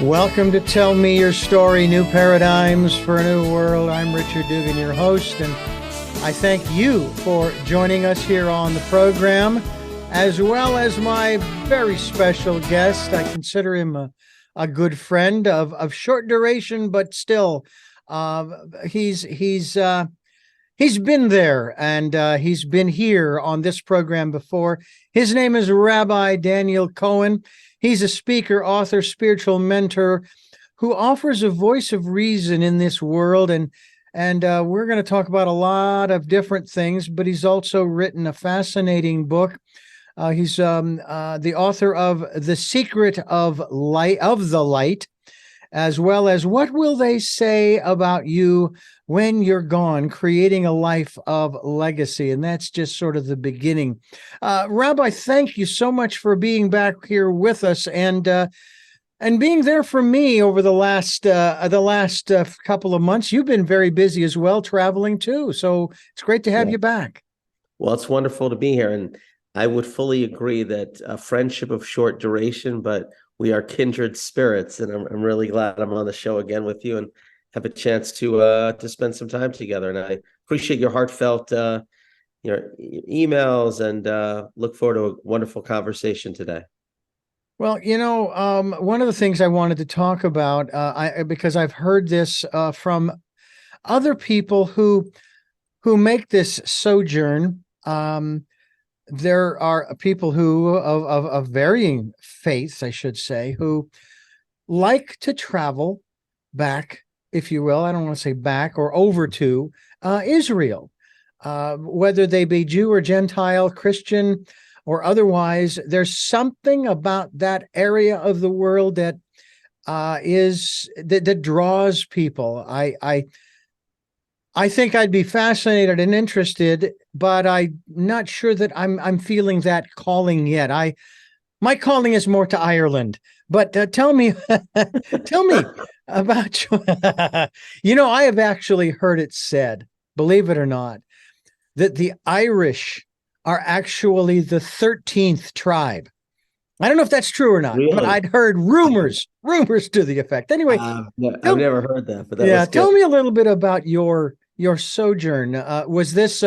Welcome to Tell Me Your Story, New Paradigms for a New World. I'm Richard Dugan, your host, and I thank you for joining us here on the program, as well as my very special guest. I consider him a good friend of short duration, but still, he's been there and he's been here on this program before. His name is Rabbi Daniel Cohen. He's a speaker, author, spiritual mentor who offers a voice of reason in this world. And we're going to talk about a lot of different things, but he's also written a fascinating book. He's the author of The Secret of the Light, as well as What Will They Say About You When You're Gone, Creating a Life of Legacy. And that's just sort of the beginning. Rabbi, thank you so much for being back here with us and being there for me over the last couple of months. You've been very busy as well, traveling too. So it's great to have you back. Well, it's wonderful to be here. And I would fully agree that a friendship of short duration, but we are kindred spirits, and I'm really glad I'm on the show again with you and have a chance to spend some time together. And I appreciate your heartfelt your emails and look forward to a wonderful conversation today. Well, one of the things I wanted to talk about, because I've heard this from other people who make this sojourn. There are people who of varying faiths, I should say, who like to travel back, if you will. I don't want to say back or over to Israel, whether they be Jew or Gentile, Christian or otherwise. There's something about that area of the world that that draws people. I think I'd be fascinated and interested, but I'm not sure that I'm feeling that calling yet. My calling is more to Ireland. But tell me about you. I have actually heard it said, believe it or not, that the Irish are actually the 13th tribe. I don't know if that's true or not, Really? but I'd heard rumors to the effect. Anyway, I've never heard that, but that was good. Tell me a little bit about your sojourn. Was this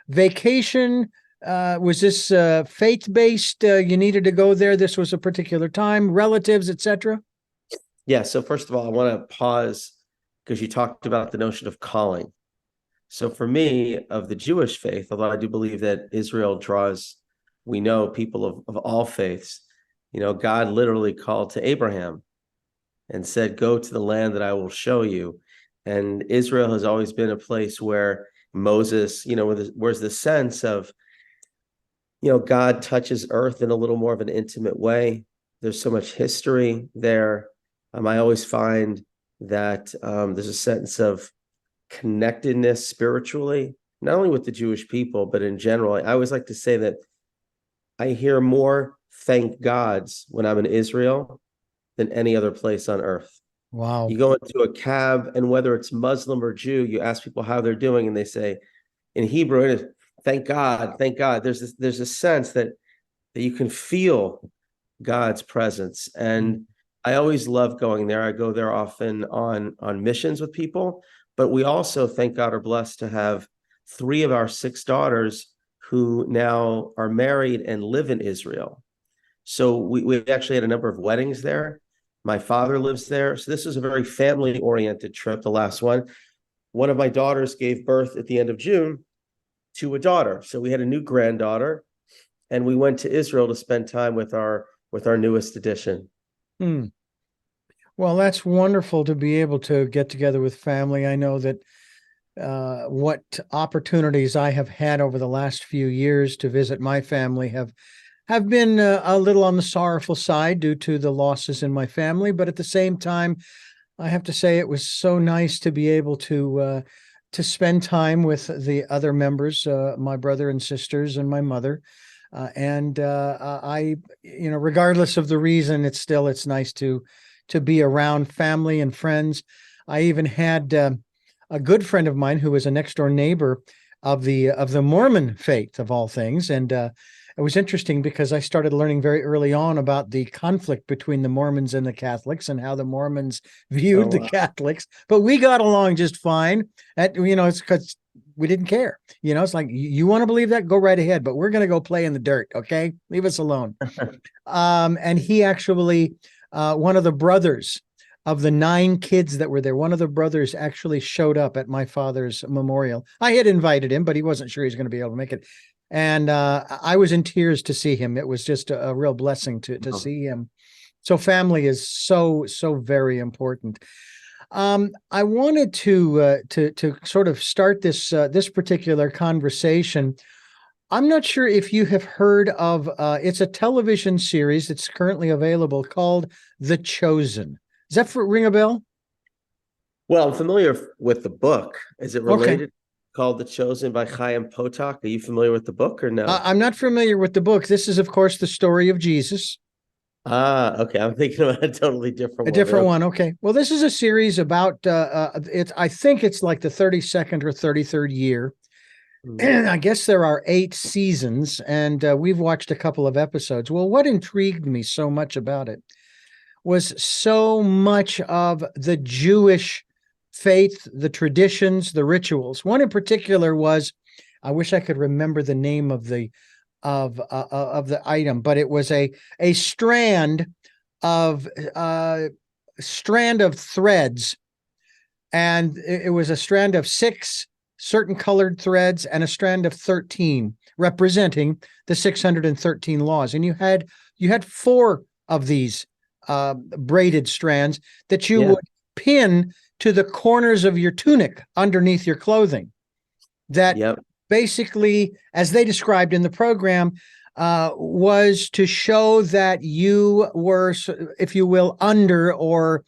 vacation? Was this faith-based? You needed to go there. This was a particular time, relatives, etc. Yeah. So first of all, I want to pause because you talked about the notion of calling. So for me, of the Jewish faith, although I do believe that Israel draws, we know, people of all faiths, God literally called to Abraham and said, go to the land that I will show you. And Israel has always been a place where Moses, where's the sense of, God touches earth in a little more of an intimate way. There's so much history there. I always find that there's a sense of connectedness spiritually, not only with the Jewish people, but in general. I always like to say that I hear more thank gods when I'm in Israel than any other place on earth. Wow. You go into a cab, and whether it's Muslim or Jew, you ask people how they're doing, and they say, in Hebrew, it is, thank God, thank God. There's a sense that you can feel God's presence. And I always love going there. I go there often on missions with people, but we also, thank God, are blessed to have 3 of our 6 daughters who now are married and live in Israel. So we actually had a number of weddings there. My father lives there. So this is a very family-oriented trip, the last one. One of my daughters gave birth at the end of June to a daughter. So we had a new granddaughter, and we went to Israel to spend time with our newest addition. Well, that's wonderful to be able to get together with family. I know that what opportunities I have had over the last few years to visit my family have been a little on the sorrowful side due to the losses in my family. But at the same time, I have to say it was so nice to be able to spend time with the other members, my brother and sisters and my mother. I, regardless of the reason, it's nice to be around family and friends. I even had a good friend of mine who was a next door neighbor of the Mormon faith, of all things. And it was interesting because I started learning very early on about the conflict between the Mormons and the Catholics and how the Mormons viewed the Catholics, but we got along just fine. It's because we didn't care. It's like, you want to believe that, go right ahead, but we're going to go play in the dirt. Okay. Leave us alone. And he actually, one of the brothers of the 9 kids that were there, one of the brothers actually showed up at my father's memorial. I had invited him, but he wasn't sure he was going to be able to make it. And I was in tears to see him. It was just a real blessing to see him. So family is so very important. I wanted to sort of start this particular conversation. I'm not sure if you have heard of it's a television series that's currently available called The Chosen. Does that ring a bell? Well, I'm familiar with the book. Is it related? Okay. Called The Chosen by Chaim Potok. Are you familiar with the book or no? I'm not familiar with the book. This is, of course, the story of Jesus. Okay. I'm thinking about a totally different one. A different one. Okay. Well, this is a series about I think it's like the 32nd or 33rd year. And I guess there are 8 seasons, and we've watched a couple of episodes. Well, what intrigued me so much about it was so much of the Jewish faith, the traditions, the rituals. One in particular was, I wish I could remember the name of the item, but it was a strand of threads, and it was a strand of 6 certain colored threads and a strand of 13 representing the 613 laws. And you had 4 of these braided strands that you would pin to the corners of your tunic underneath your clothing. That basically, as they described in the program, was to show that you were, if you will, under or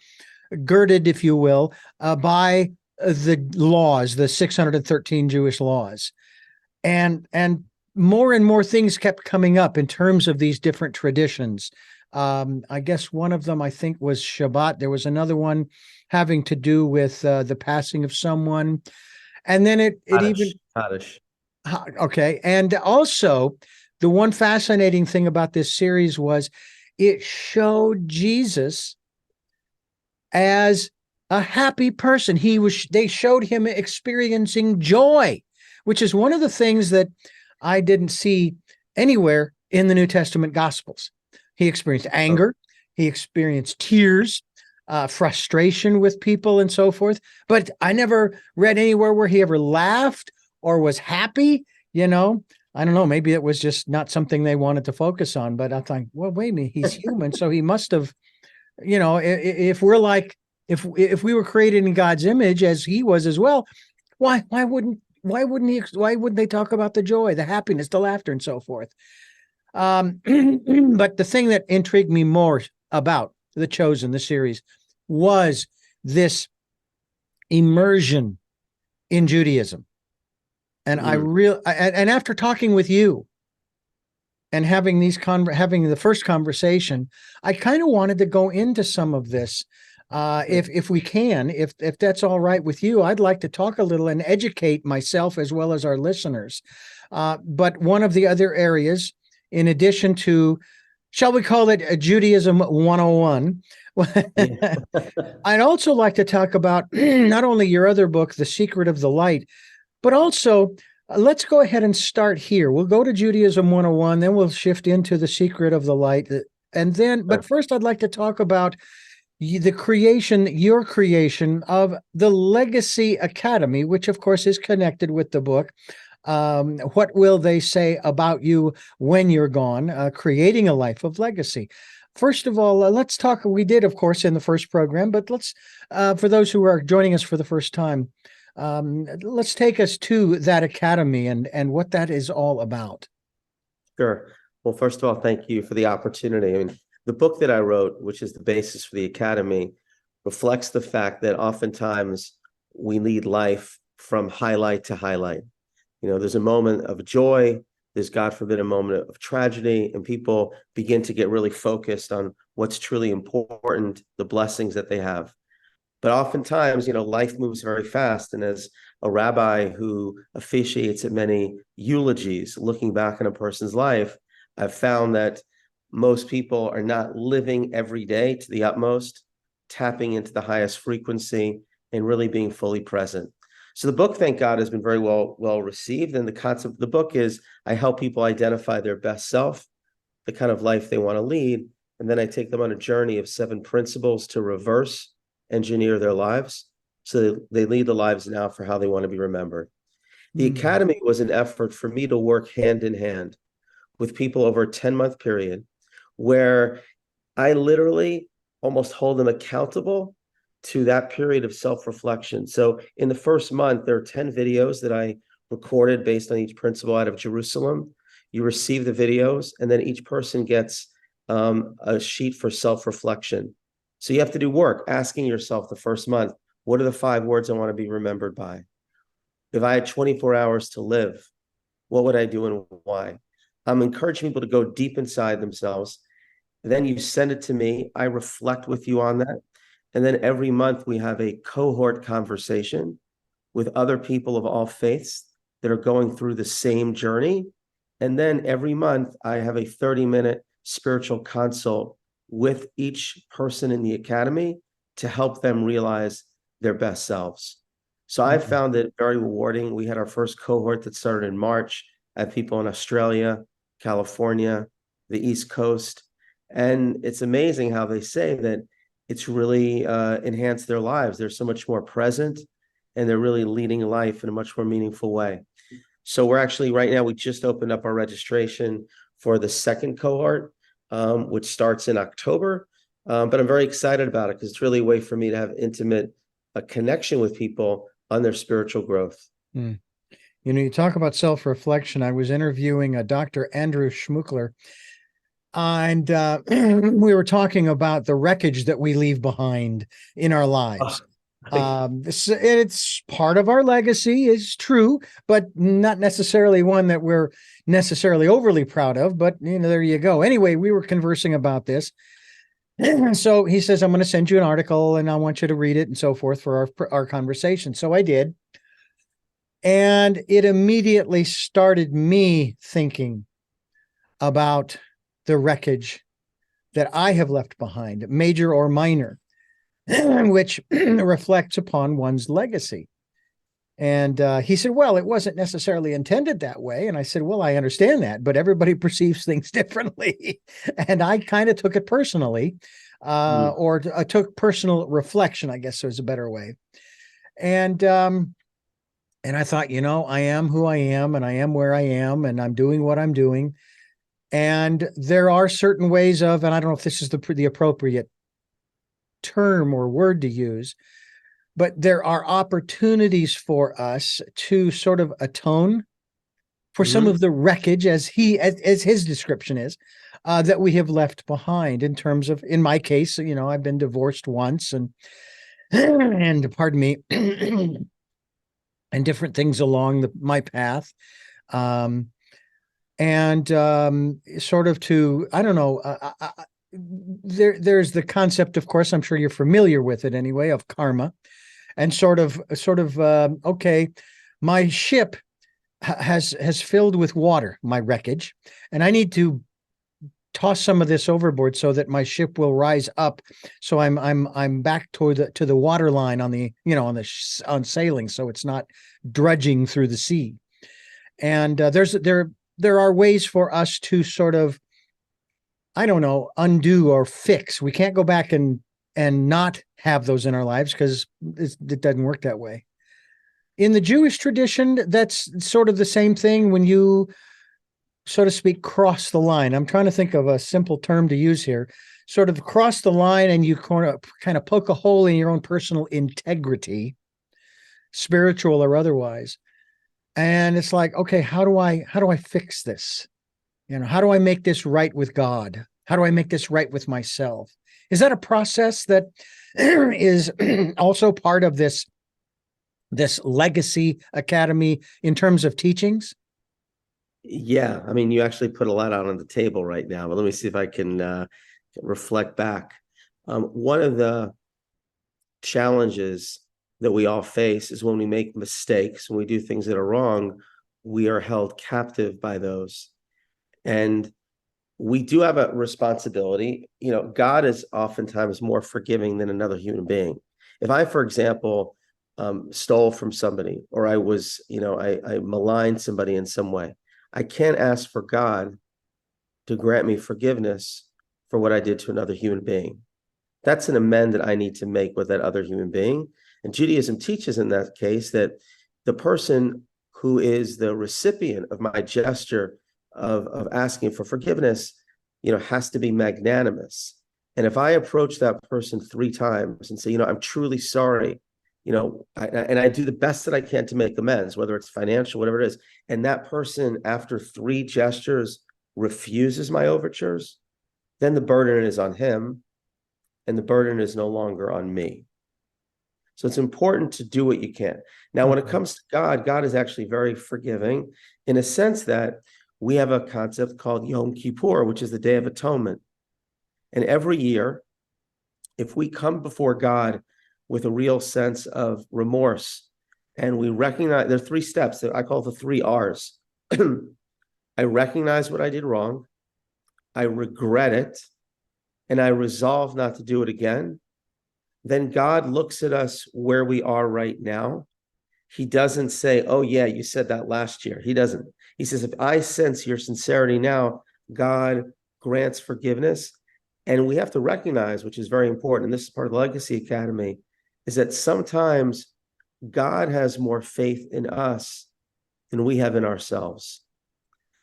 girded, if you will, by the laws, the 613 Jewish laws. And more and more things kept coming up in terms of these different traditions. I guess one of them, I think, was Shabbat. There was another one having to do with the passing of someone. And then it even... Kaddish. Okay. And also, the one fascinating thing about this series was it showed Jesus as a happy person. They showed him experiencing joy, which is one of the things that I didn't see anywhere in the New Testament Gospels. He experienced anger, he experienced tears, frustration with people and so forth. But I never read anywhere where he ever laughed or was happy. I don't know, maybe it was just not something they wanted to focus on. But I thought, well, wait a minute, he's human. So he must have, if we're like, if we were created in God's image as he was as well, why wouldn't they talk about the joy, the happiness, the laughter, and so forth? But the thing that intrigued me more about The Chosen, the series, was this immersion in Judaism. And and after talking with you and having the first conversation, I kind of wanted to go into some of this. If we can, if that's all right with you, I'd like to talk a little and educate myself as well as our listeners. But one of the other areas, in addition to, shall we call it a Judaism 101, I'd also like to talk about not only your other book, The Secret of the Light, but also let's go ahead and start here. We'll go to Judaism 101, then we'll shift into The Secret of the Light. And then, but first I'd like to talk about your creation of the lEGACY aCADAMY, which of course is connected with the book. What will they say about you when you're gone? Creating a life of legacy. First of all, let's talk. We did, of course, in the first program, but let's, for those who are joining us for the first time, let's take us to that aCADAMY and what that is all about. Sure. Well, first of all, thank you for the opportunity. I mean, the book that I wrote, which is the basis for the aCADAMY, reflects the fact that oftentimes we lead life from highlight to highlight. There's a moment of joy, there's, God forbid, a moment of tragedy, and people begin to get really focused on what's truly important, the blessings that they have. But oftentimes, life moves very fast. And as a rabbi who officiates at many eulogies, looking back on a person's life, I've found that most people are not living every day to the utmost, tapping into the highest frequency and really being fully present. So the book, thank God, has been very well received. And the concept of the book is I help people identify their best self, the kind of life they want to lead. And then I take them on a journey of 7 principles to reverse engineer their lives so they lead the lives now for how they want to be remembered. The aCADAMY was an effort for me to work hand in hand with people over a 10-month period where I literally almost hold them accountable to that period of self-reflection. So in the first month, there are 10 videos that I recorded based on each principle out of Jerusalem. You receive the videos, and then each person gets a sheet for self-reflection. So you have to do work asking yourself the first month, what are the 5 words I want to be remembered by? If I had 24 hours to live, what would I do and why? I'm encouraging people to go deep inside themselves. Then you send it to me. I reflect with you on that. And then every month we have a cohort conversation with other people of all faiths that are going through the same journey. And then every month I have a 30-minute spiritual consult with each person in the aCADAMY to help them realize their best selves. So I found it very rewarding. We had our first cohort that started in March. I have people in Australia, California, the East Coast. And it's amazing how they say that it's really enhanced their lives. They're so much more present, and they're really leading life in a much more meaningful way. So we're actually, right now, we just opened up our registration for the second cohort, which starts in October. But I'm very excited about it because it's really a way for me to have intimate connection with people on their spiritual growth. You know, you talk about self-reflection. I was interviewing a Dr. Andrew Schmuckler, and we were talking about the wreckage that we leave behind in our lives. It's part of our legacy, is true, but not necessarily one that we're necessarily overly proud of. But, you know, there you go. Anyway, we were conversing about this. So he says, I'm going to send you an article and I want you to read it and so forth for our conversation. So I did. And it immediately started me thinking about the wreckage that I have left behind, major or minor, which reflects upon one's legacy. And he said, well, it wasn't necessarily intended that way. And I said, well, I understand that, but everybody perceives things differently. And I kind of took it personally, or I took personal reflection, I guess is a better way. And I thought, you know, I am who I am, and I am where I am, and I'm doing what I'm doing. And there are certain ways of, and I don't know if this is the appropriate term or word to use, but there are opportunities for us to sort of atone for some of the wreckage, as his description is, that we have left behind in terms of, in my case, you know, I've been divorced once, and pardon me, and different things along my path. Sort of to, I don't know, there's the concept, of course, I'm sure you're familiar with it anyway, of karma, and sort of, okay, my ship has filled with water, my wreckage, and I need to toss some of this overboard so that my ship will rise up. So I'm back to the water line on sailing, so it's not drudging through the sea. And there are ways for us to sort of, I don't know, undo or fix. We can't go back and not have those in our lives because it doesn't work that way. In the Jewish tradition, that's sort of the same thing when you, so to speak, cross the line. I'm trying to think of a simple term to use here. Sort of cross the line and you kind of poke a hole in your own personal integrity, spiritual or otherwise. And it's like, okay, how do I fix this? You know, how do I make this right with God? How do I make this right with myself? Is that a process that is also part of this lEGACY aCADAMY in terms of teachings? Yeah, I mean, you actually put a lot out on the table right now, but let me see if I can reflect back. One of the challenges that we all face is when we make mistakes, when we do things that are wrong, we are held captive by those. And we do have a responsibility. God is oftentimes more forgiving than another human being. If I, for example, stole from somebody, or I was, I maligned somebody in some way, I can't ask for God to grant me forgiveness for what I did to another human being. That's an amend that I need to make with that other human being. And Judaism teaches in that case that the person who is the recipient of my gesture of asking for forgiveness, has to be magnanimous. And if I approach that person 3 times and say, I'm truly sorry, and I do the best that I can to make amends, whether it's financial, whatever it is, and that person after 3 gestures refuses my overtures, then the burden is on him, and the burden is no longer on me. So it's important to do what you can. Now, when it comes to God, God is actually very forgiving in a sense that we have a concept called Yom Kippur, which is the Day of Atonement. And every year, if we come before God with a real sense of remorse, and we recognize, there are 3 steps that I call the 3 R's. I recognize what I did wrong, I regret it, and I resolve not to do it again. Then God looks at us where we are right now. He doesn't say, oh yeah, you said that last year. He doesn't. He says, if I sense your sincerity now, God grants forgiveness. And we have to recognize, which is very important, and this is part of the lEGACY Academy, is that sometimes God has more faith in us than we have in ourselves.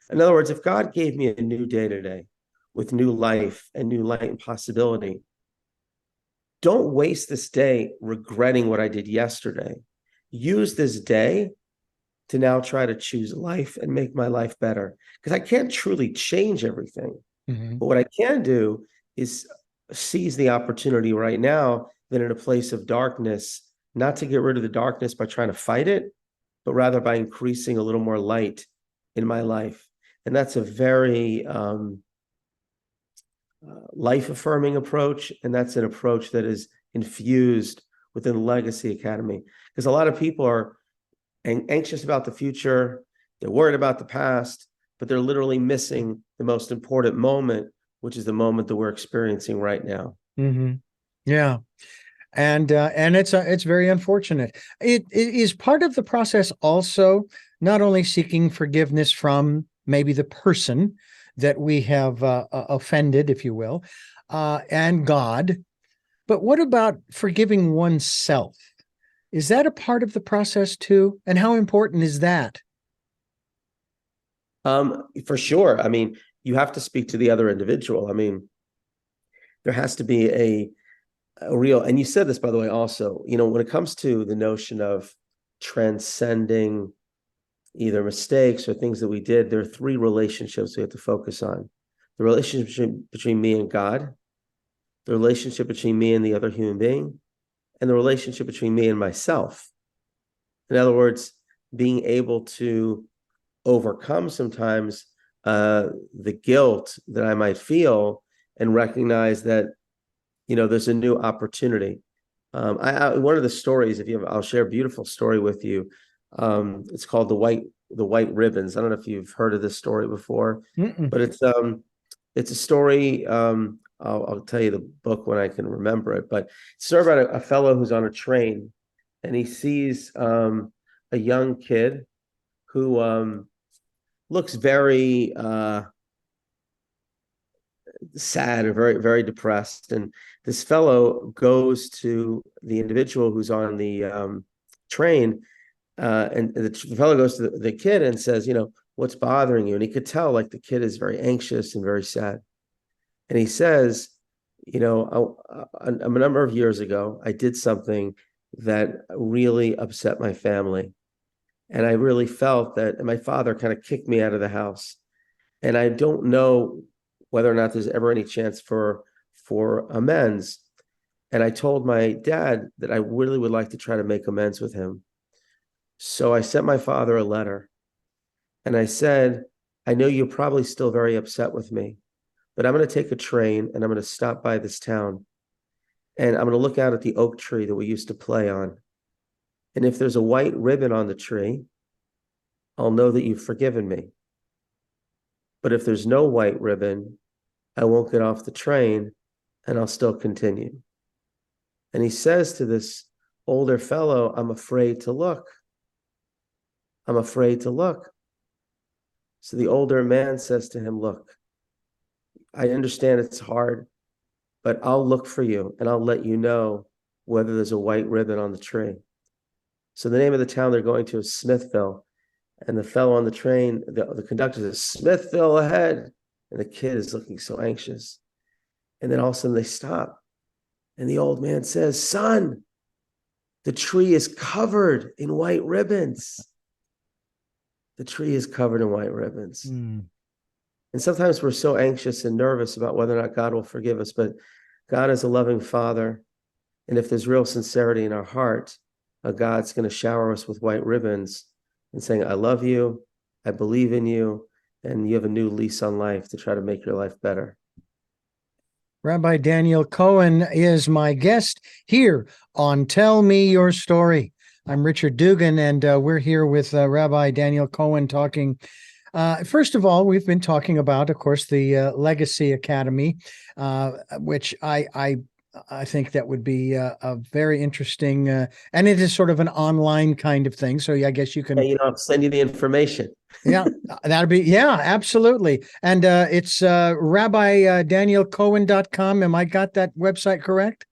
In other words, if God gave me a new day today with new life and new light and possibility, don't waste this day regretting what I did yesterday. Use this day to now try to choose life and make my life better. Because I can't truly change everything. But what I can do is seize the opportunity right now that in a place of darkness, not to get rid of the darkness by trying to fight it, but rather by increasing a little more light in my life. And that's a very life-affirming approach, and that's an approach that is infused within the lEGACY Academy. Because a lot of people are anxious about the future, they're worried about the past, but they're literally missing the most important moment, which is the moment that we're experiencing right now. Yeah. And it's very unfortunate. It is part of the process also, not only seeking forgiveness from maybe the person that we have offended, if you will, and God, but what about forgiving oneself? Is that a part of the process too? And how important is that? For sure. I mean, you have to speak to the other individual. I mean, there has to be a real, and you said this, by the way, also, when it comes to the notion of transcending either mistakes or things that we did, there are 3 relationships we have to focus on. The relationship between me and God, the relationship between me and the other human being, and the relationship between me and myself. In other words, being able to overcome sometimes the guilt that I might feel and recognize that, there's a new opportunity. One of the stories, I'll share a beautiful story with you. It's called the white ribbons. I don't know if you've heard of this story before, but it's a story. I'll tell you the book when I can remember it, but it's about a fellow who's on a train, and he sees a young kid who looks very sad or very, very depressed. And this fellow goes to the individual who's on the train, and the fellow goes to the kid and says, what's bothering you? And he could tell like the kid is very anxious and very sad. And he says, a number of years ago, I did something that really upset my family. And I really felt that my father kind of kicked me out of the house. And I don't know whether or not there's ever any chance for amends. And I told my dad that I really would like to try to make amends with him. So I sent my father a letter. And I said, I know you're probably still very upset with me, but I'm going to take a train and I'm going to stop by this town. And I'm going to look out at the oak tree that we used to play on. And if there's a white ribbon on the tree, I'll know that you've forgiven me. But if there's no white ribbon, I won't get off the train, and I'll still continue. And he says to this older fellow, I'm afraid to look. I'm afraid to look. So the older man says to him, look, I understand it's hard, but I'll look for you and I'll let you know whether there's a white ribbon on the tree. So the name of the town they're going to is Smithville. And the fellow on the train, the conductor says, Smithville ahead. And the kid is looking so anxious. And then all of a sudden they stop. And the old man says, son, the tree is covered in white ribbons. The tree is covered in white ribbons. And sometimes we're so anxious and nervous about whether or not God will forgive us, but God is a loving Father. And if there's real sincerity in our heart, God's going to shower us with white ribbons and saying, I love you, I believe in you, and you have a new lease on life to try to make your life better. Rabbi Daniel Cohen is my guest here on Tell Me Your Story. I'm Richard Dugan, and we're here with Rabbi Daniel Cohen talking. First of all, we've been talking about, of course, the lEGACY Academy, which I think that would be a very interesting, and it is sort of an online kind of thing. So I guess you can. Yeah, I'll send you the information. Yeah, that'd be, absolutely. And it's RabbiDanielCohen.com. Am I got that website correct?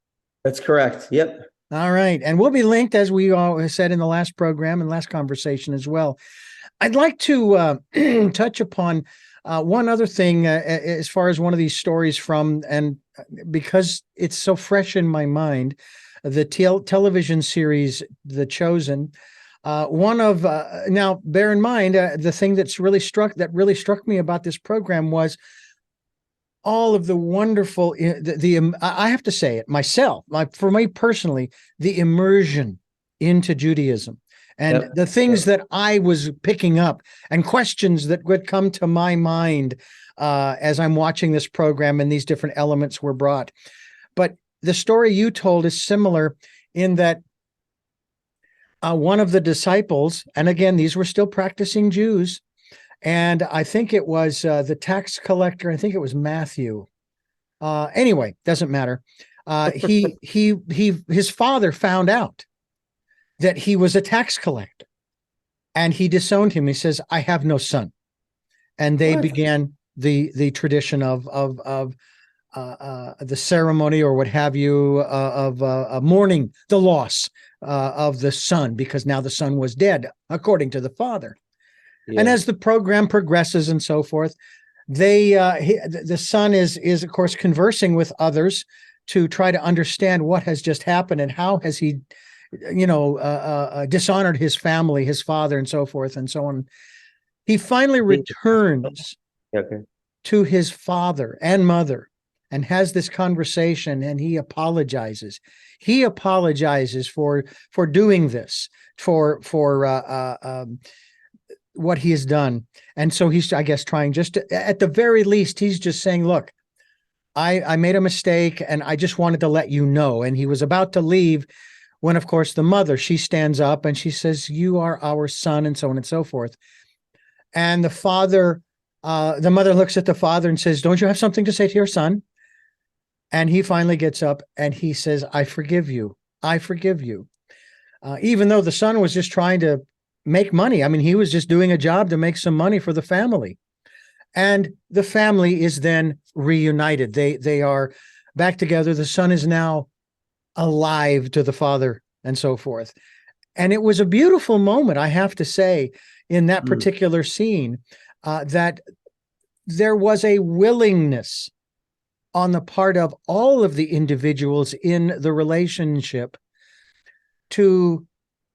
That's correct. Yep. All right. And we'll be linked, as we all said in the last program and last conversation as well. I'd like to touch upon one other thing as far as one of these stories from, and because it's so fresh in my mind, the television series, The Chosen. One of now, bear in mind, the thing that really struck me about this program was all of the wonderful, I have to say it myself, for me personally, the immersion into Judaism and the things that I was picking up and questions that would come to my mind as I'm watching this program and these different elements were brought. But the story you told is similar in that one of the disciples, and again, these were still practicing Jews, and I think it was the tax collector. I think it was Matthew. Anyway, doesn't matter. His father found out that he was a tax collector, and he disowned him. He says, "I have no son," and they began the tradition of the ceremony or what have you of mourning the loss of the son, because now the son was dead, according to the father. Yeah. And as the program progresses and so forth, the son is of course conversing with others to try to understand what has just happened and how has he, dishonored his family, his father, and so forth and so on. He finally returns to his father and mother and has this conversation, and he apologizes. He apologizes for doing this, for what he has done. And so he's, I guess, trying just to, at the very least, he's just saying, look, I made a mistake and I just wanted to let you know. And he was about to leave when, of course, the mother, she stands up and she says, you are our son, and so on and so forth. And the father, the mother looks at the father and says, don't you have something to say to your son? And he finally gets up and he says, I forgive you. I forgive you. Even though the son was just trying to make money. I mean, he was just doing a job to make some money for the family. And the family is then reunited. They are back together. The son is now alive to the father and so forth. And it was a beautiful moment, I have to say, in that particular scene, that there was a willingness on the part of all of the individuals in the relationship to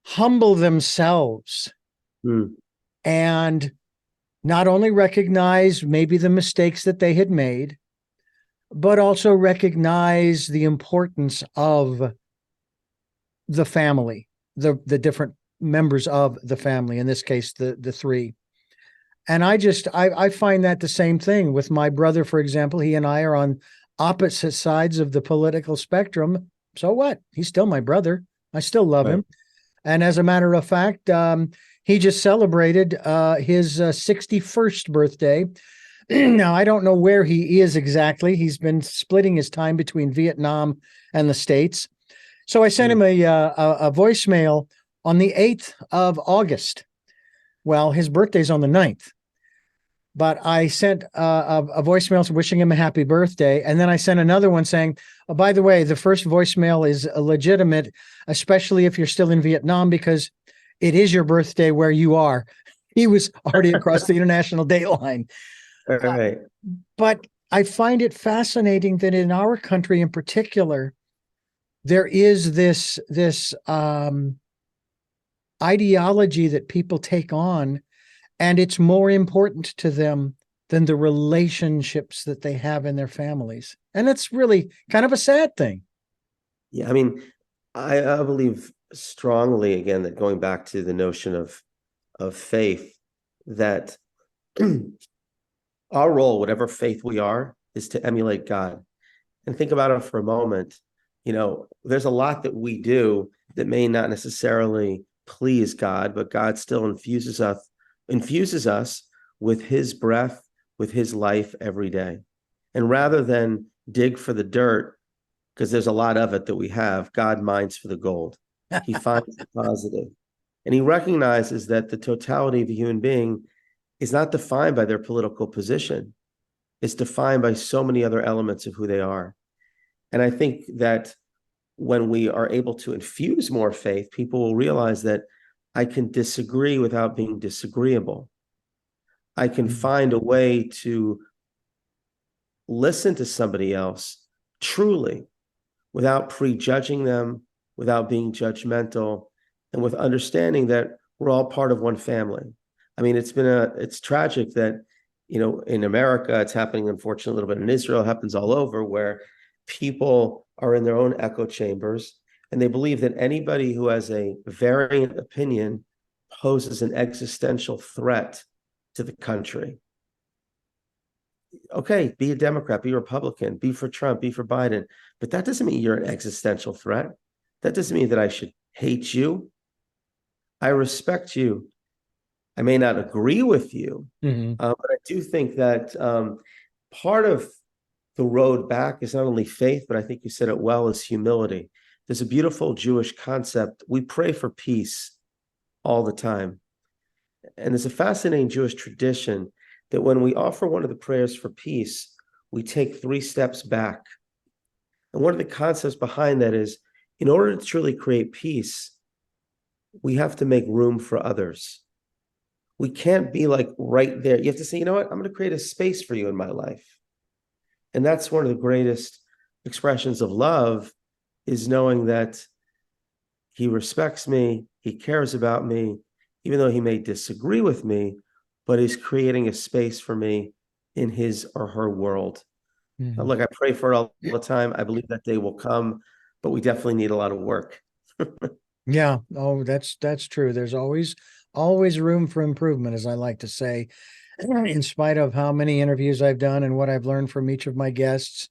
humble themselves and not only recognize maybe the mistakes that they had made, but also recognize the importance of the family, the different members of the family, in this case, the three. And I find that the same thing with my brother, for example. He and I are on opposite sides of the political spectrum. So what? He's still my brother. I still love him. And as a matter of fact, he just celebrated his 61st birthday Now, I don't know where he is exactly. He's been splitting his time between Vietnam and the States. So I sent him a voicemail on the 8th of August. Well, his birthday's on the 9th. But I sent a voicemail wishing him a happy birthday. And then I sent another one saying, oh, by the way, the first voicemail is legitimate, especially if you're still in Vietnam, because it is your birthday where you are. He was already across the international date line. All right. But I find it fascinating that in our country in particular, there is this ideology that people take on, and it's more important to them than the relationships that they have in their families. And it's really kind of a sad thing. Yeah, I mean, I believe strongly, again, that going back to the notion of faith, that our role, whatever faith we are, is to emulate God. And think about it for a moment. There's a lot that we do that may not necessarily please God, but God still infuses us with his breath, with his life every day. And rather than dig for the dirt, because there's a lot of it that we have, God mines for the gold. He finds the positive. And he recognizes that the totality of a human being is not defined by their political position. It's defined by so many other elements of who they are. And I think that when we are able to infuse more faith, people will realize that I can disagree without being disagreeable. I can find a way to listen to somebody else truly without prejudging them, without being judgmental, and with understanding that we're all part of one family. I mean, it's tragic that, in America, it's happening, unfortunately, a little bit in Israel, it happens all over, where people are in their own echo chambers, and they believe that anybody who has a variant opinion poses an existential threat to the country. Okay, be a Democrat, be a Republican, be for Trump, be for Biden, but that doesn't mean you're an existential threat. That doesn't mean that I should hate you. I respect you. I may not agree with you, but I do think that part of the road back is not only faith, but I think you said it well, is humility. There's a beautiful Jewish concept. We pray for peace all the time. And there's a fascinating Jewish tradition that when we offer one of the prayers for peace, we take 3 steps back. And one of the concepts behind that is, in order to truly create peace, we have to make room for others. We can't be like right there. You have to say, you know what? I'm going to create a space for you in my life. And that's one of the greatest expressions of love, is knowing that he respects me, he cares about me, even though he may disagree with me, but he's creating a space for me in his or her world. Look, I pray for it all the time. I believe that day will come, but we definitely need a lot of work. Yeah. Oh, that's true. There's always room for improvement, as I like to say, in spite of how many interviews I've done and what I've learned from each of my guests.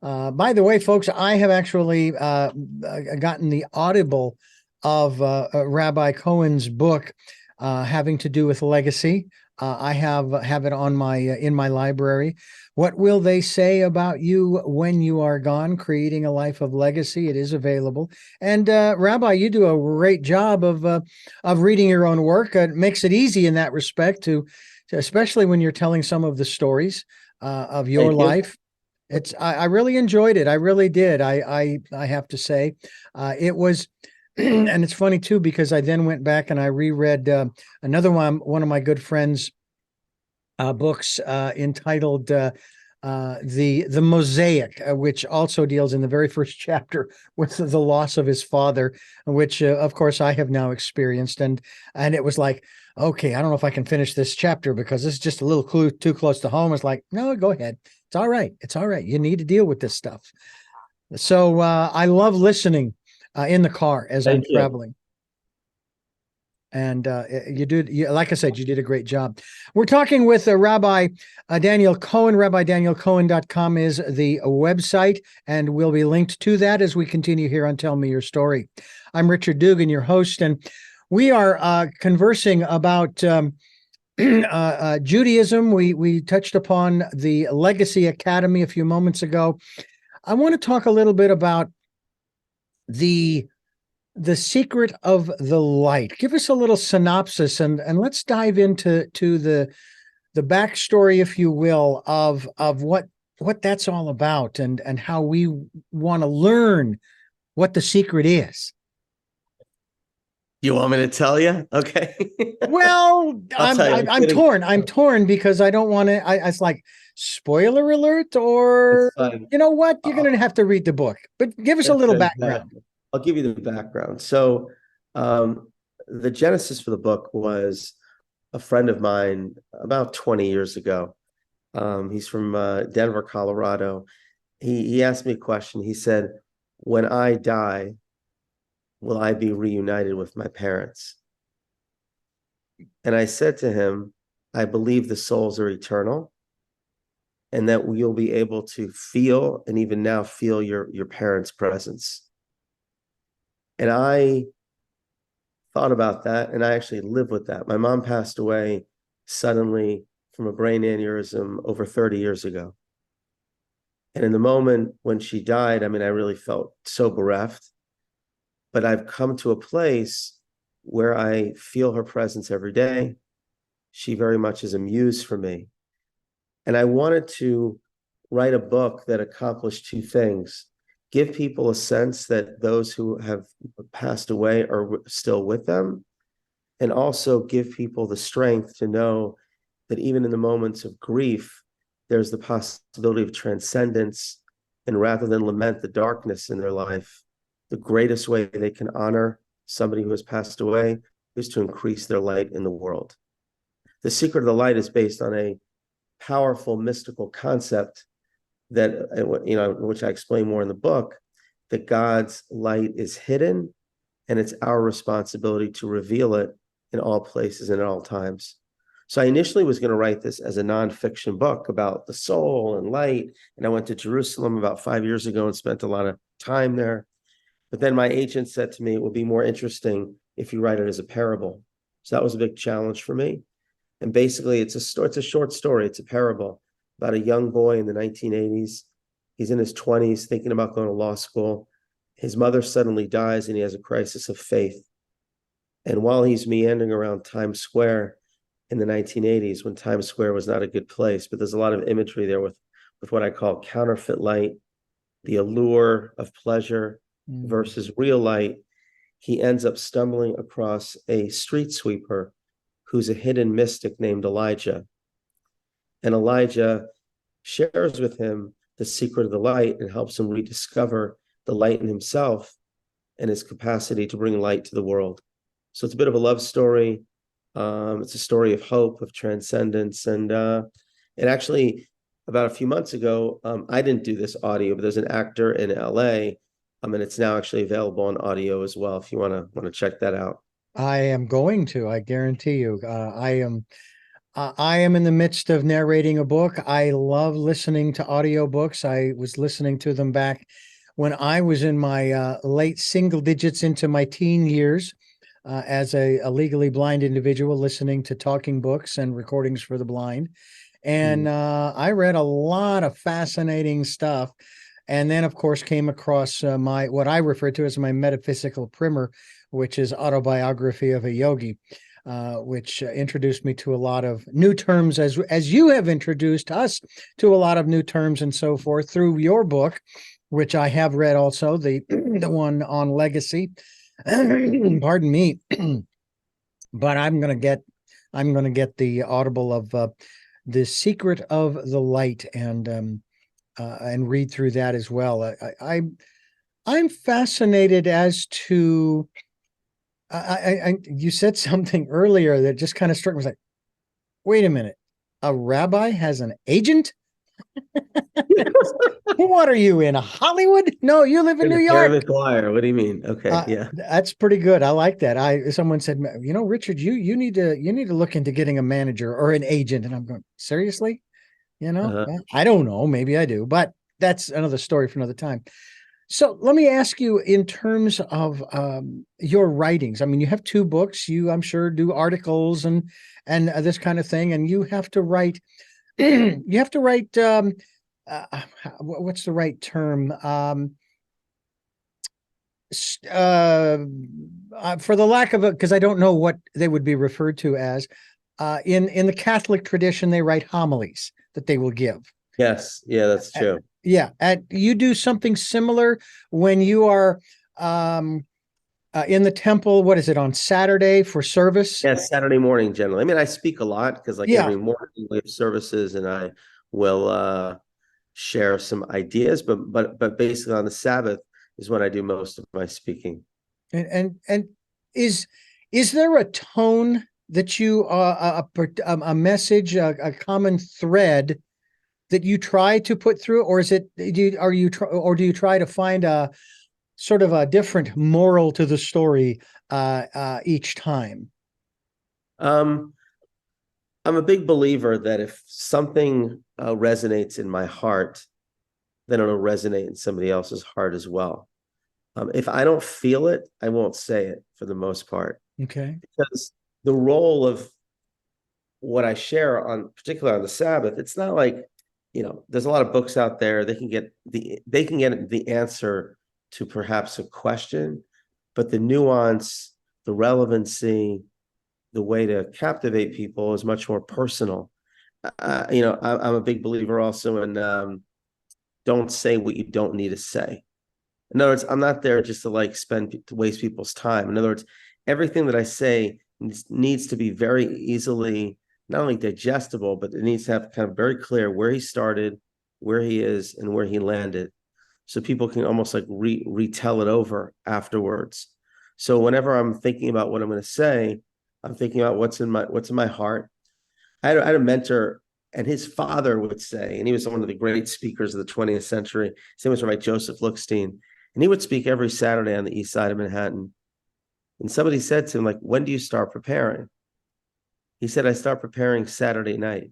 By the way, folks, I have actually gotten the Audible of Rabbi Cohen's book having to do with legacy. I have it on my in my library. What will they say about you when you are gone? Creating a life of legacy. It is available. And Rabbi, you do a great job of reading your own work. It makes it easy in that respect, especially when you're telling some of the stories of your life. I really enjoyed it. I really did. I have to say, it was. And it's funny too, because I then went back and I reread another one of my good friends' books entitled the Mosaic, which also deals in the very first chapter with the loss of his father, which of course I have now experienced, and it was like, okay, I don't know if I can finish this chapter because this is just a little too close to home. It's like, no, go ahead. It's all right. It's all right. You need to deal with this stuff. So I love listening in the car as I'm traveling. And like I said, you did a great job. We're talking with Rabbi Daniel Cohen. RabbiDanielCohen.com is the website, and we'll be linked to that as we continue here on Tell Me Your Story. I'm Richard Dugan, your host, and we are conversing about Judaism. We touched upon the Legacy Academy a few moments ago. I want to talk a little bit about the secret of the light. Give us a little synopsis, and let's dive into the backstory, if you will, of what that's all about, and how we want to learn what the secret is. You want me to tell you? Okay. Well, I'm torn. I'm torn because I don't want to. It's like spoiler alert, or you know what? You're going to have to read the book. But give us a little background. I'll give you the background. So, the genesis for the book was a friend of mine about 20 years ago. He's from Denver, Colorado. He asked me a question. He said, "When I die, will I be reunited with my parents?" And I said to him, "I believe the souls are eternal, and that you'll be able to feel, and even now feel, your parents' presence." And I thought about that, and I actually live with that. My mom passed away suddenly from a brain aneurysm over 30 years ago. And in the moment when she died, I mean, I really felt so bereft. But I've come to a place where I feel her presence every day. She very much is a muse for me. And I wanted to write a book that accomplished two things: give people a sense that those who have passed away are still with them, and also give people the strength to know that even in the moments of grief, there's the possibility of transcendence. And rather than lament the darkness in their life, the greatest way they can honor somebody who has passed away is to increase their light in the world. The secret of the light is based on a powerful mystical concept that, which I explain more in the book, that God's light is hidden, and it's our responsibility to reveal it in all places and at all times. So I initially was going to write this as a nonfiction book about the soul and light. And I went to Jerusalem about 5 years ago and spent a lot of time there. But then my agent said to me, it would be more interesting if you write it as a parable. So that was a big challenge for me. And basically, it's a short story. It's a parable about a young boy in the 1980s. He's in his 20s, thinking about going to law school. His mother suddenly dies, and he has a crisis of faith. And while he's meandering around Times Square in the 1980s, when Times Square was not a good place, but there's a lot of imagery there with what I call counterfeit light, the allure of pleasure versus real light, he ends up stumbling across a street sweeper who's a hidden mystic named Elijah. And Elijah shares with him the secret of the light and helps him rediscover the light in himself and his capacity to bring light to the world. So it's a bit of a love story. It's a story of hope, of transcendence. And actually, about a few months ago, I didn't do this audio, but there's an actor in LA, and it's now actually available on audio as well, if you want to check that out. I am going to, I guarantee you. I am in the midst of narrating a book. I love listening to audiobooks. I was listening to them back when I was in my late single digits into my teen years, as a legally blind individual, listening to talking books and recordings for the blind. And I read a lot of fascinating stuff. And then, of course, came across what I refer to as my metaphysical primer, which is Autobiography of a Yogi, which introduced me to a lot of new terms, as you have introduced us to a lot of new terms and so forth through your book, which I have read also, the one on legacy. Pardon me. But I'm gonna get the Audible of The Secret of the Light, and read through that as well. I'm fascinated as to you said something earlier that just kind of struck me. I was like, wait a minute, a rabbi has an agent? What are you in Hollywood? No, you live in New York. What do you mean? Okay, yeah, that's pretty good. I like that. Someone said, Richard, you need to look into getting a manager or an agent, and I'm going, seriously? I don't know. Maybe I do, but that's another story for another time. So let me ask you, in terms of your writings. I mean, you have two books. You, I'm sure, do articles and this kind of thing, and you have to write. You have to write. What's the right term? For the lack of a, because I don't know what they would be referred to as. In the Catholic tradition, they write homilies that they will give. Yes, yeah, that's true. Yeah, you do something similar when you are in the temple. What is it, on Saturday for service? Yeah, Saturday morning generally. I mean, I speak a lot because like Yeah, every morning we have services and I will share some ideas, but basically on the Sabbath is when I do most of my speaking. and is there a tone that you a message, a common thread that you try to put through, or is it do you try to find a sort of a different moral to the story each time? Um, I'm a big believer that if something resonates in my heart, then it'll resonate in somebody else's heart as well. If I don't feel it, I won't say it for the most part. Okay. Because the role of what I share on, particularly on the Sabbath, it's not like, there's a lot of books out there. They can get the answer to perhaps a question, but the nuance, the relevancy, the way to captivate people is much more personal. I'm a big believer also in don't say what you don't need to say. In other words, I'm not there just to to waste people's time. In other words, everything that I say needs to be very easily not only digestible, but it needs to have kind of very clear where he started, where he is, and where he landed, so people can almost like retell it over afterwards. So whenever I'm thinking about what I'm going to say, I'm thinking about what's in my heart. I had a mentor, and his father would say, and he was one of the great speakers of the 20th century. His name was Rabbi Joseph Lookstein, and he would speak every Saturday on the east side of Manhattan. And somebody said to him, like, when do you start preparing? He said, I start preparing Saturday night.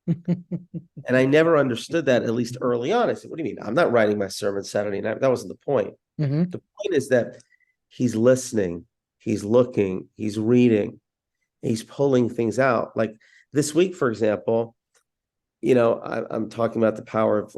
And I never understood that, at least early on. I said, what do you mean? I'm not writing my sermon Saturday night. That wasn't the point. Mm-hmm. The point is that he's listening, he's looking, he's reading, he's pulling things out. Like this week, for example, I'm talking about the power of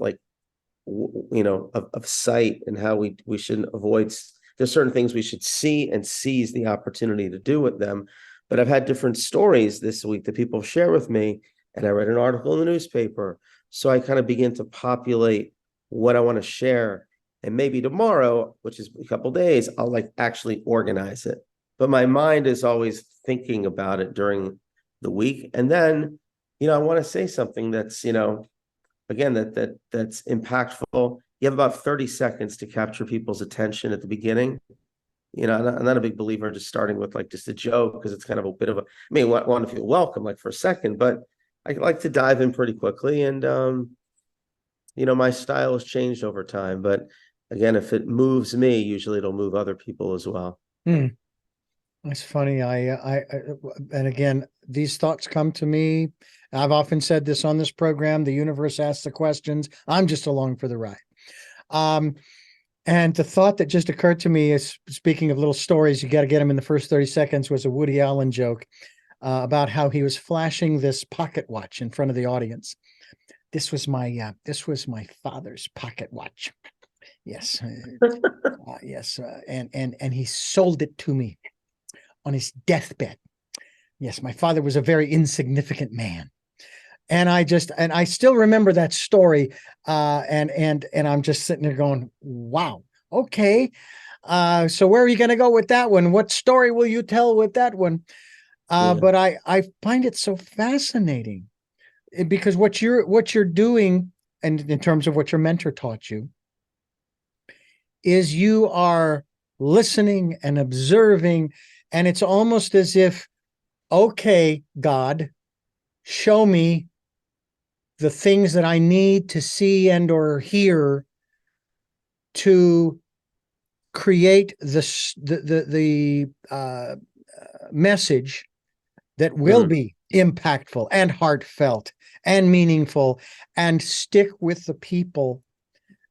of sight and how we should avoid. There's certain things we should see and seize the opportunity to do with them. But I've had different stories this week that people share with me, and I read an article in the newspaper. So I kind of begin to populate what I want to share. And maybe tomorrow, which is a couple days, I'll actually organize it. But my mind is always thinking about it during the week. And then, I want to say something that's, again, that's impactful. You have about 30 seconds to capture people's attention at the beginning. I'm not a big believer in just starting with just a joke, because it's kind of a bit of a, I mean, I want to feel welcome for a second, but I like to dive in pretty quickly. And, my style has changed over time, but again, if it moves me, usually it'll move other people as well. That's funny. And again, these thoughts come to me. I've often said this on this program: the universe asks the questions. I'm just along for the ride. And the thought that just occurred to me is, speaking of little stories, you got to get them in the first 30 seconds, was a Woody Allen joke about how he was flashing this pocket watch in front of the audience. This was my father's pocket watch. Yes. Yes. And he sold it to me on his deathbed. Yes, my father was a very insignificant man. And I still remember that story. And I'm just sitting there going, wow, okay. So where are you going to go with that one? What story will you tell with that one? But I find it so fascinating, because what you're doing, and in terms of what your mentor taught you, is you are listening and observing, and it's almost as if, okay, God, show me the things that I need to see and or hear to create the message that will be impactful and heartfelt and meaningful and stick with the people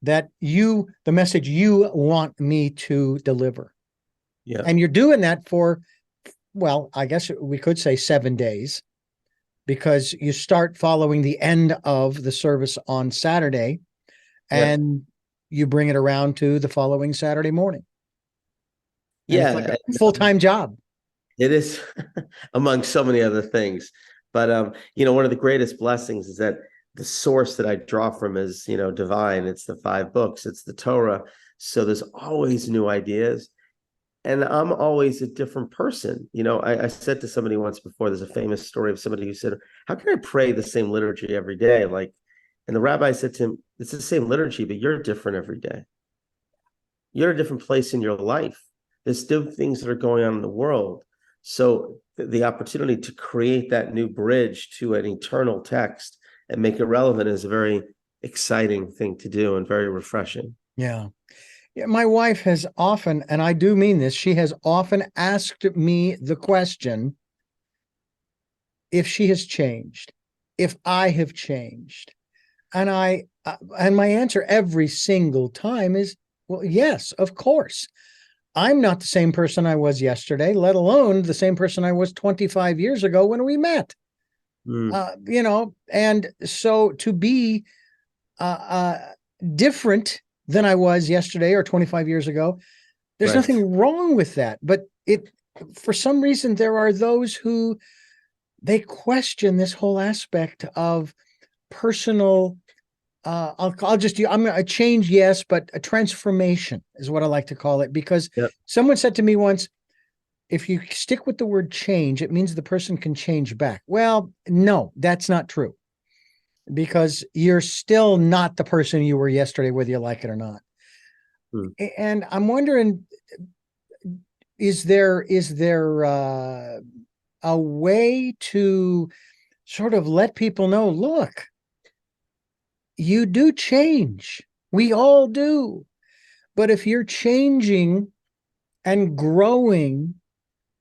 the message you want me to deliver. Yeah. And you're doing that for, well, I guess we could say 7 days, because you start following the end of the service on Saturday and you bring it around to the following Saturday morning. And it's like Yeah. a full-time job. It is among so many other things. But one of the greatest blessings is that the source that I draw from is, divine. It's the 5 books, it's the Torah. So there's always new ideas. And I'm always a different person. I said to somebody once before, there's a famous story of somebody who said, how can I pray the same liturgy every day? And the rabbi said to him, it's the same liturgy, but you're different every day. You're at a different place in your life. There's still things that are going on in the world. So the opportunity to create that new bridge to an eternal text and make it relevant is a very exciting thing to do and very refreshing. Yeah. My wife has often, and I do mean this, she has often asked me the question if she has changed, if I have changed. And and my answer every single time is, well, yes, of course. I'm not the same person I was yesterday, let alone the same person I was 25 years ago when we met. And so to be different than I was yesterday or 25 years ago, there's nothing wrong with that. But for some reason, there are those who they question this whole aspect of personal. I'm going to change, yes, but a transformation is what I like to call it, because someone said to me once, if you stick with the word change, it means the person can change back. Well, no, that's not true, because you're still not the person you were yesterday, whether you like it or not. And I'm wondering, is there a way to sort of let people know, look, you do change. We all do. But if you're changing and growing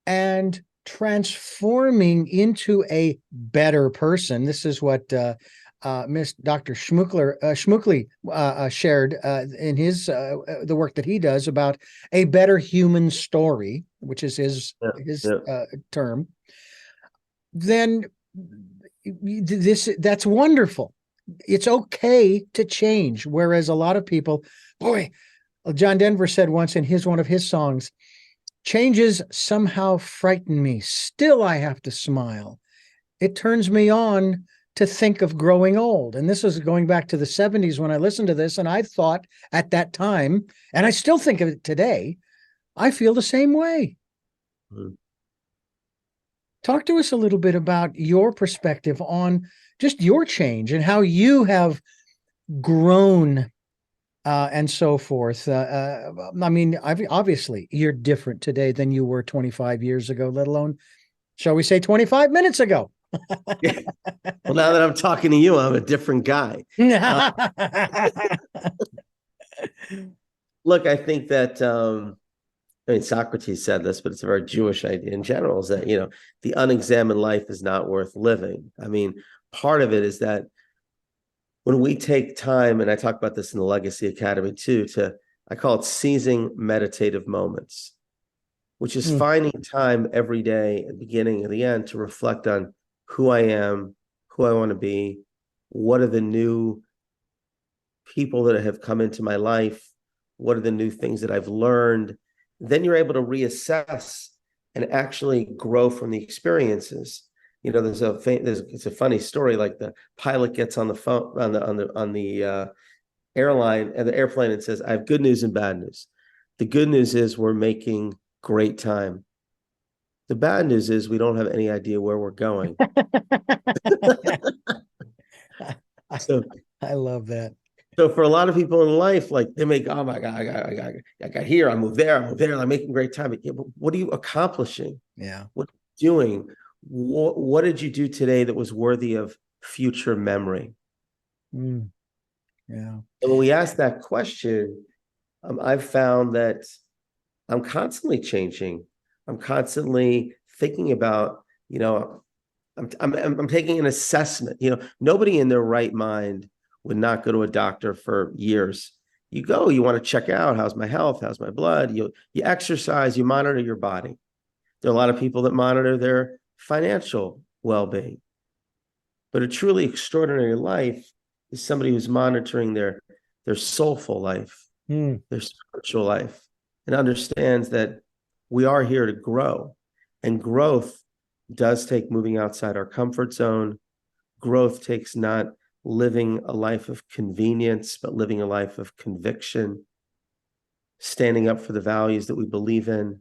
and transforming into a better person, this is what Miss Dr. Schmuckley shared in his the work that he does about a better human story, which is his term. Then that's wonderful. It's okay to change. Whereas a lot of people, John Denver said once in one of his songs, changes somehow frighten me. Still, I have to smile. It turns me on to think of growing old. And this is going back to the 70s when I listened to this. And I thought at that time, and I still think of it today, I feel the same way. Talk to us a little bit about your perspective on just your change and how you have grown and so forth. I mean, obviously, you're different today than you were 25 years ago, let alone, shall we say, 25 minutes ago. Well, now that I'm talking to you, I'm a different guy. Look, I think that Socrates said this, but it's a very Jewish idea in general, is that, the unexamined life is not worth living. I mean, part of it is that when we take time, and I talk about this in the lEGACY aCADAMY too, I call it seizing meditative moments, which is finding time every day at the beginning and the end to reflect on who I am, who I want to be, what are the new people that have come into my life, what are the new things that I've learned. Then you're able to reassess and actually grow from the experiences. It's a funny story. Like the pilot gets on the phone on the airline and the airplane and says, "I have good news and bad news. The good news is we're making great time. The bad news is we don't have any idea where we're going." So I love that. So for a lot of people in life, like they make, oh my God, I got here, I moved there, I'm making great time. But what are you accomplishing? Yeah. What are you doing? What did you do today that was worthy of future memory? Yeah. And when we ask that question, I've found that I'm constantly changing. I'm constantly thinking about, I'm taking an assessment. Nobody in their right mind would not go to a doctor for years you go, you want to check out, how's my health, how's my blood, you exercise, you monitor your body. There are a lot of people that monitor their financial well-being. But a truly extraordinary life is somebody who's monitoring their soulful life, their spiritual life, and understands that we are here to grow. And growth does take moving outside our comfort zone. Growth takes not living a life of convenience, but living a life of conviction, standing up for the values that we believe in,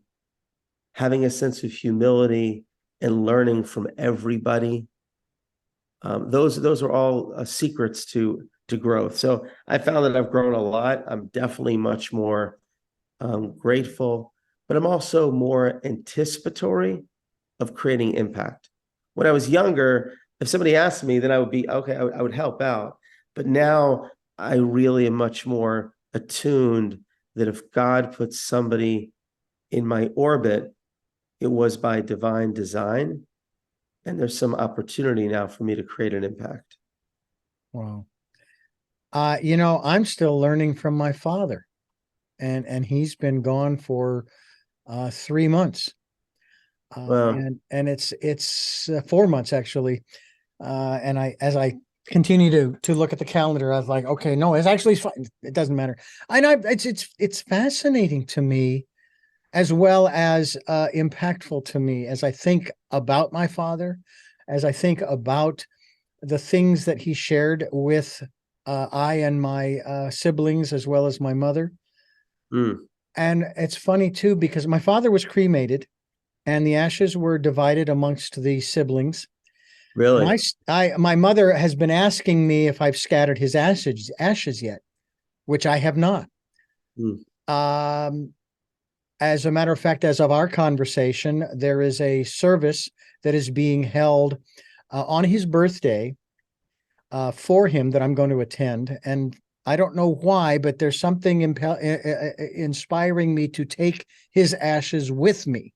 having a sense of humility and learning from everybody. Those are all secrets to growth. So I found that I've grown a lot. I'm definitely much more grateful, but I'm also more anticipatory of creating impact. When I was younger, if somebody asked me, then I would be, okay, I would help out. But now I really am much more attuned that if God puts somebody in my orbit, it was by divine design. And there's some opportunity now for me to create an impact. Wow. I'm still learning from my father, and he's been gone for 3 months. Wow. And it's 4 months actually. And as I continue to look at the calendar, I was like, okay, no, it's actually fine. It doesn't matter. It's fascinating to me, as well as impactful to me, as I think about my father, as I think about the things that he shared with I and my siblings, as well as my mother. And it's funny too, because my father was cremated and the ashes were divided amongst the siblings. Really? My mother has been asking me if I've scattered his ashes yet, which I have not. As a matter of fact, as of our conversation, there is a service that is being held on his birthday for him that I'm going to attend. And I don't know why, but there's something inspiring me to take his ashes with me.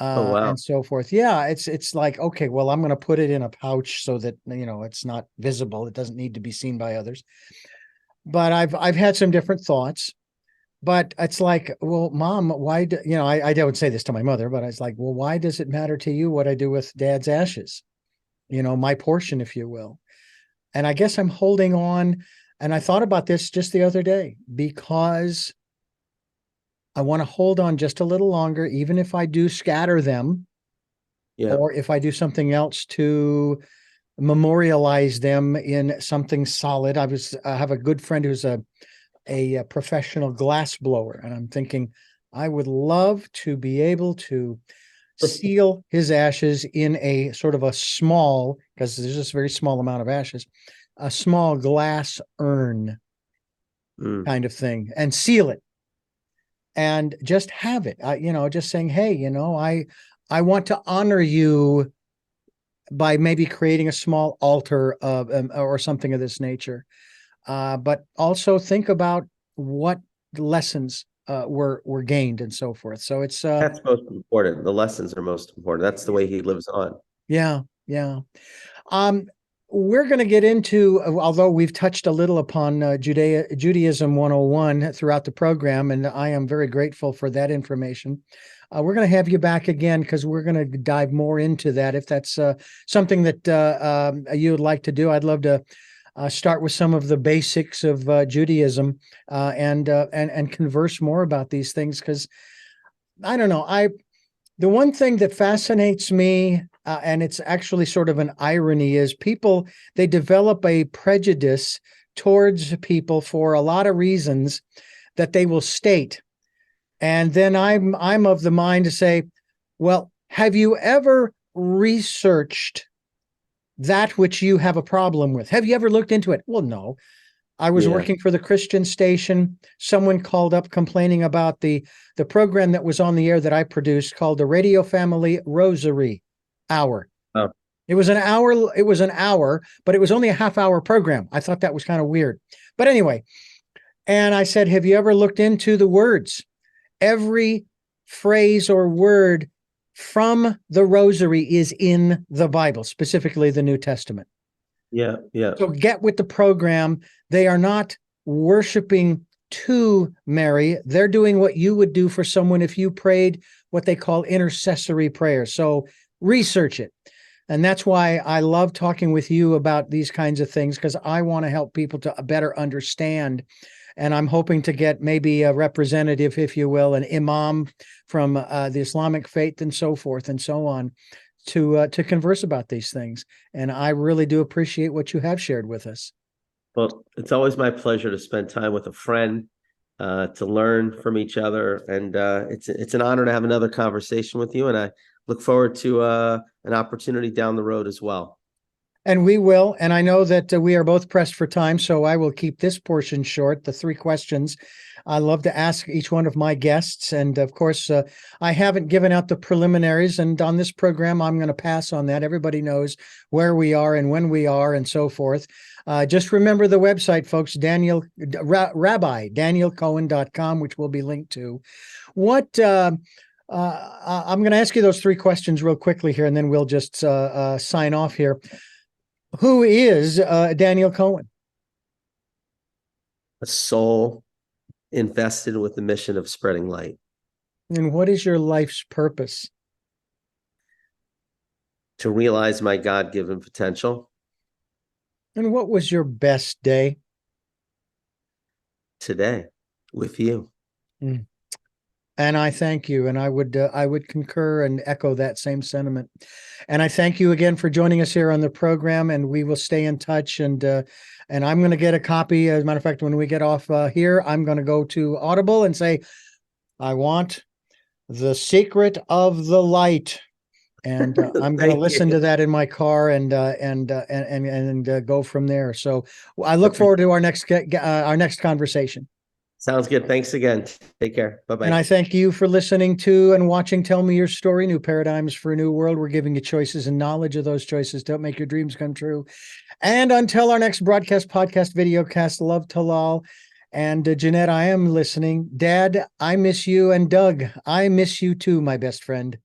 Oh, wow. And so forth. Yeah, it's like, okay, well, I'm going to put it in a pouch so that, it's not visible. It doesn't need to be seen by others. But I've had some different thoughts. But it's like, well, Mom, why do, I don't say this to my mother, but I was like, well, why does it matter to you what I do with Dad's ashes? My portion, if you will. And I guess I'm holding on. And I thought about this just the other day, because I want to hold on just a little longer, even if I do scatter them, or if I do something else to memorialize them in something solid. I have a good friend who's a professional glass blower, and I'm thinking I would love to be able to seal his ashes in a sort of a small, because there's just a very small amount of ashes, a small glass urn kind of thing, and seal it and just have it. Just saying, hey, I want to honor you by maybe creating a small altar of or something of this nature. But also think about what lessons were gained and so forth. So it's that's most important. The lessons are most important. That's the way he lives on. Yeah. We're going to get into, although we've touched a little upon Judaism 101 throughout the program, and I am very grateful for that information. We're going to have you back again, because we're going to dive more into that. If that's something that you would like to do, I'd love to start with some of the basics of Judaism and converse more about these things, because I don't know. The one thing that fascinates me, and it's actually sort of an irony, is people, they develop a prejudice towards people for a lot of reasons that they will state. And then I'm of the mind to say, well, have you ever researched that which you have a problem with? Have you ever looked into it? Well, no. I was working for the Christian station. Someone called up complaining about the program that was on the air that I produced, called the Radio Family Rosary Hour. Oh. It was an hour, but it was only a half-hour program. I thought that was kind of weird. But anyway, and I said, have you ever looked into the words? Every phrase or word from the Rosary is in the Bible, specifically the New Testament. Yeah. So get with the program. They are not worshiping to Mary. They're doing what you would do for someone if you prayed what they call intercessory prayer. So research it. And that's why I love talking with you about these kinds of things, because I want to help people to better understand. And I'm hoping to get maybe a representative, if you will, an imam from the Islamic faith and so forth and so on to converse about these things. And I really do appreciate what you have shared with us. Well, it's always my pleasure to spend time with a friend, to learn from each other. And it's an honor to have another conversation with you. And I look forward to an opportunity down the road as well. And we will. And I know that we are both pressed for time, so I will keep this portion short, the 3 questions I love to ask each one of my guests. And of course, I haven't given out the preliminaries. And on this program, I'm going to pass on that. Everybody knows where we are and when we are and so forth. Just remember the website, folks, Rabbi DanielCohen.com, which will be linked to. What I'm going to ask you those 3 questions real quickly here, and then we'll just sign off here. Who is Daniel Cohen? A soul invested with the mission of spreading light. And what is your life's purpose? To realize my God-given potential. And what was your best day? Today, with you. Mm. And I thank you, and I would concur and echo that same sentiment. And I thank you again for joining us here on the program, and we will stay in touch. And I'm going to get a copy. As a matter of fact, when we get off here, I'm going to go to Audible and say, I want The Secret of the Light. And I'm going to listen to that in my car and go from there. So I look forward to our next conversation. Sounds good. Thanks again. Take care. Bye-bye. And I thank you for listening to and watching Tell Me Your Story, New Paradigms for a New World. We're giving you choices and knowledge of those choices to help make your dreams come true. And until our next broadcast, podcast, videocast, love Talal. And Jeanette, I am listening. Dad, I miss you. And Doug, I miss you too, my best friend.